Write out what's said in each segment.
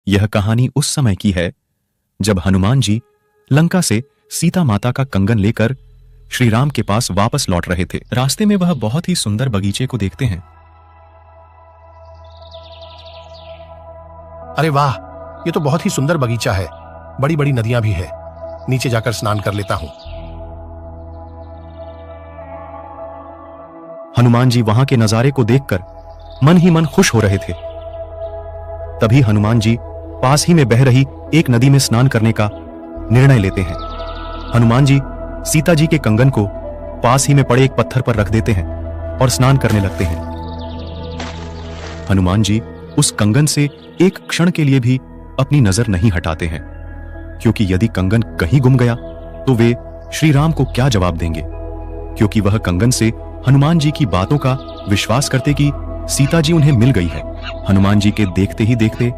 यह कहानी उस समय की है जब हनुमान जी लंका से सीता माता का कंगन लेकर श्री राम के पास वापस लौट रहे थे। रास्ते में वह बहुत ही सुंदर बगीचे को देखते हैं। अरे वाह, ये तो बहुत ही सुंदर बगीचा है। बड़ी बड़ी नदियां भी है। नीचे जाकर स्नान कर लेता हूं। हनुमान जी वहां के नजारे को देखकर मन ही मन खुश हो रहे थे। तभी हनुमान जी पास ही में बह रही एक नदी में स्नान करने का निर्णय लेते हैं। हनुमान जी सीता जी के कंगन को पास ही में पड़े एक पत्थर पर रख देते हैं और स्नान करने लगते हैं। हनुमान जी उस कंगन से एक क्षण के लिए भी अपनी नजर नहीं हटाते हैं, क्योंकि यदि कंगन कहीं गुम गया तो वे श्री राम को क्या जवाब देंगे, क्योंकि वह कंगन से हनुमान जी की बातों का विश्वास करते कि सीता जी उन्हें मिल गई है। हनुमान जी के देखते ही देखते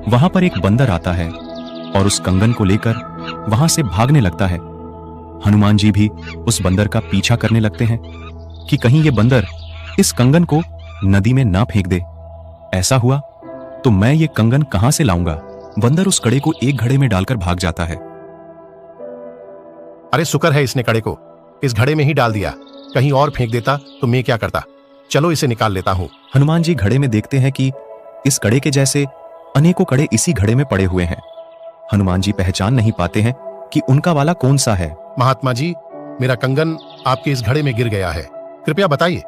वहां पर एक बंदर आता है और उस कंगन को लेकर वहां से भागने लगता है। हनुमान जी भी उस बंदर का पीछा करने लगते हैं कि कहीं ये बंदर इस कंगन को नदी में ना फेंक दे। ऐसा हुआ तो मैं ये कंगन कहां से लाऊंगा। बंदर उस कड़े को एक घड़े में डालकर भाग जाता है। अरे शुक्र है इसने कड़े को इस घड़े में ही डाल दिया। कहीं और फेंक देता तो मैं क्या करता। चलो इसे निकाल लेता हूं। हनुमान जी घड़े में देखते हैं कि इस कड़े के जैसे अनेकों कड़े इसी घड़े में पड़े हुए हैं। हनुमान जी पहचान नहीं पाते हैं कि उनका वाला कौन सा है। महात्मा जी, मेरा कंगन आपके इस घड़े में गिर गया है। कृपया बताइए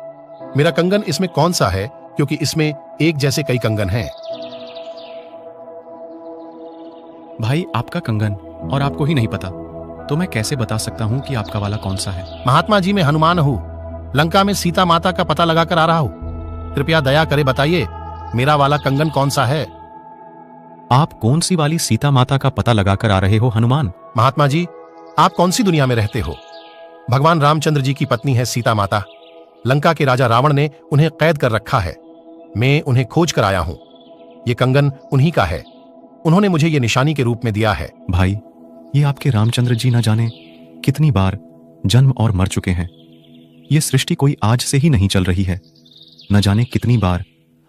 मेरा कंगन इसमें कौन सा है, क्योंकि इसमें एक जैसे कई कंगन हैं। भाई, आपका कंगन और आपको ही नहीं पता तो मैं कैसे बता सकता हूं कि आपका वाला कौन सा है। महात्मा जी, मैं हनुमान हूं। लंका में सीता माता का पता लगाकर आ रहा हूं। कृपया दया करे बताइए मेरा वाला कंगन कौन सा है। आप कौन सी वाली सीता माता का पता लगाकर आ रहे हो हनुमान? महात्मा जी, आप कौन सी दुनिया में रहते हो? भगवान रामचंद्र जी की पत्नी है सीता माता। लंका के राजा रावण ने उन्हें कैद कर रखा है। मैं उन्हें खोज कर आया हूं। ये कंगन उन्हीं का है। उन्होंने मुझे ये निशानी के रूप में दिया है। भाई, ये आपके रामचंद्र जी न जाने कितनी बार जन्म और मर चुके हैं। ये सृष्टि कोई आज से ही नहीं चल रही है। न जाने कितनी बार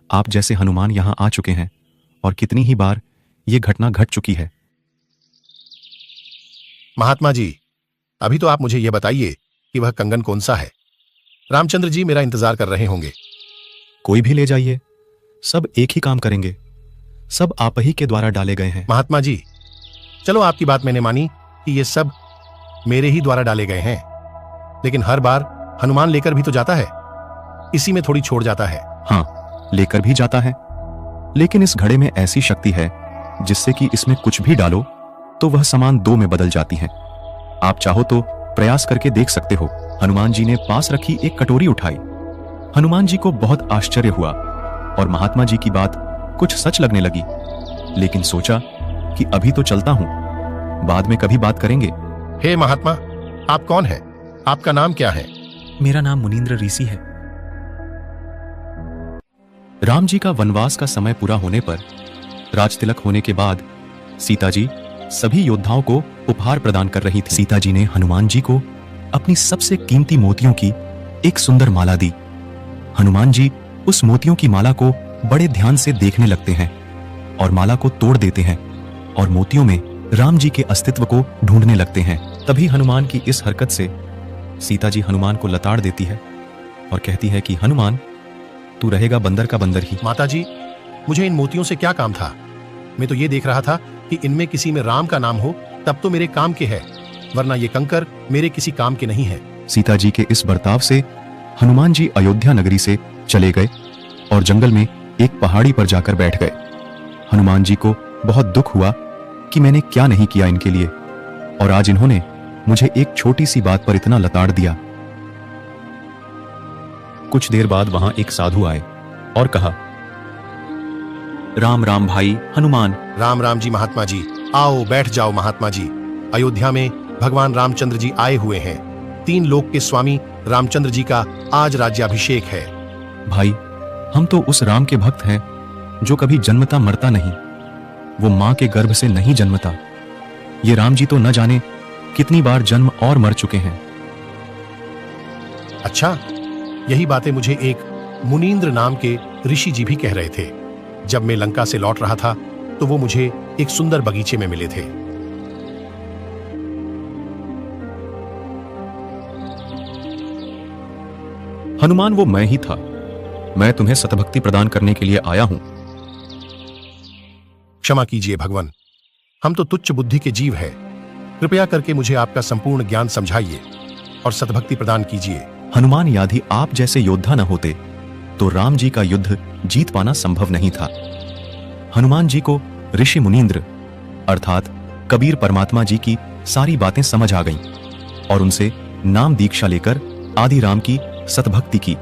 आप जैसे हनुमान यहां आ चुके हैं और कितनी ही बार ये घटना घट चुकी है। महात्मा जी, अभी तो आप मुझे यह बताइए कि वह कंगन कौन सा है। रामचंद्र जी मेरा इंतजार कर रहे होंगे। कोई भी ले जाइए, सब एक ही काम करेंगे। सब आप ही के द्वारा डाले गए हैं। महात्मा जी, चलो आपकी बात मैंने मानी कि ये सब मेरे ही द्वारा डाले गए हैं, लेकिन हर बार हनुमान लेकर भी तो जाता है। इसी में थोड़ी छोड़ जाता है। हाँ, लेकर भी जाता है, लेकिन इस घड़े में ऐसी शक्ति है जिससे कि इसमें कुछ भी डालो तो वह सामान दो में बदल जाती है। आप चाहो तो प्रयास करके देख सकते हो। हनुमान जी ने पास रखी एक कटोरी उठाई। हनुमान जी को बहुत आश्चर्य हुआ और महात्मा जी की बात कुछ सच लगने लगी, लेकिन सोचा कि अभी तो चलता हूं, बाद में कभी बात करेंगे। हे महात्मा, आप कौन हैं? आपका नाम क्या है? मेरा नाम मुनींद्र ऋषि है। राम जी का वनवास का समय पूरा होने पर राजतिलक होने के बाद सीता जी सभी योद्धाओं को उपहार प्रदान कर रही थी। सीता जी ने हनुमान जी को अपनी सबसे कीमती मोतियों की एक सुंदर माला दी। हनुमान जी उस मोतियों की माला को बड़े ध्यान से देखने लगते हैं और माला को तोड़ देते हैं और मोतियों में राम जी के अस्तित्व को ढूंढने लगते हैं। तभी हनुमान की इस हरकत से सीता जी हनुमान को लताड़ देती है और कहती है कि हनुमान, तू रहेगा बंदर का बंदर ही। माता जी, मुझे इन मोतियों से क्या काम था? मैं तो ये देख रहा था कि इनमें किसी में राम का नाम हो तब तो मेरे काम के है, वरना ये कंकर मेरे किसी काम के नहीं है। सीता जी के इस बर्ताव से हनुमान जी अयोध्या नगरी से चले गए और जंगल में एक पहाड़ी पर जाकर बैठ गए। हनुमान जी को बहुत दुख हुआ कि मैंने क्या नहीं किया इनके लिए, और आज इन्होंने मुझे एक छोटी सी बात पर इतना लताड़ दिया। कुछ देर बाद वहां एक साधु आए और कहा, राम राम भाई हनुमान। राम राम जी महात्मा जी। आओ बैठ जाओ महात्मा जी। अयोध्या में भगवान रामचंद्र जी आए हुए हैं। 3 लोक के स्वामी रामचंद्र जी का आज राज्याभिषेक है। भाई, हम तो उस राम के भक्त हैं जो कभी जन्मता मरता नहीं। वो मां के गर्भ से नहीं जन्मता। ये राम जी तो न जाने कितनी बार जन्म और मर चुके हैं। अच्छा, यही बातें मुझे एक मुनींद्र नाम के ऋषि जी भी कह रहे थे। जब मैं लंका से लौट रहा था तो वो मुझे एक सुंदर बगीचे में मिले थे। हनुमान, वो मैं ही था। मैं तुम्हें सतभक्ति प्रदान करने के लिए आया हूं। क्षमा कीजिए भगवान, हम तो तुच्छ बुद्धि के जीव हैं। कृपया करके मुझे आपका संपूर्ण ज्ञान समझाइए और सतभक्ति प्रदान कीजिए। हनुमान, यदि आप जैसे योद्धा न होते तो राम जी का युद्ध जीत पाना संभव नहीं था। हनुमान जी को ऋषि मुनींद्र अर्थात कबीर परमात्मा जी की सारी बातें समझ आ गईं और उनसे नाम दीक्षा लेकर आदि राम की सतभक्ति की।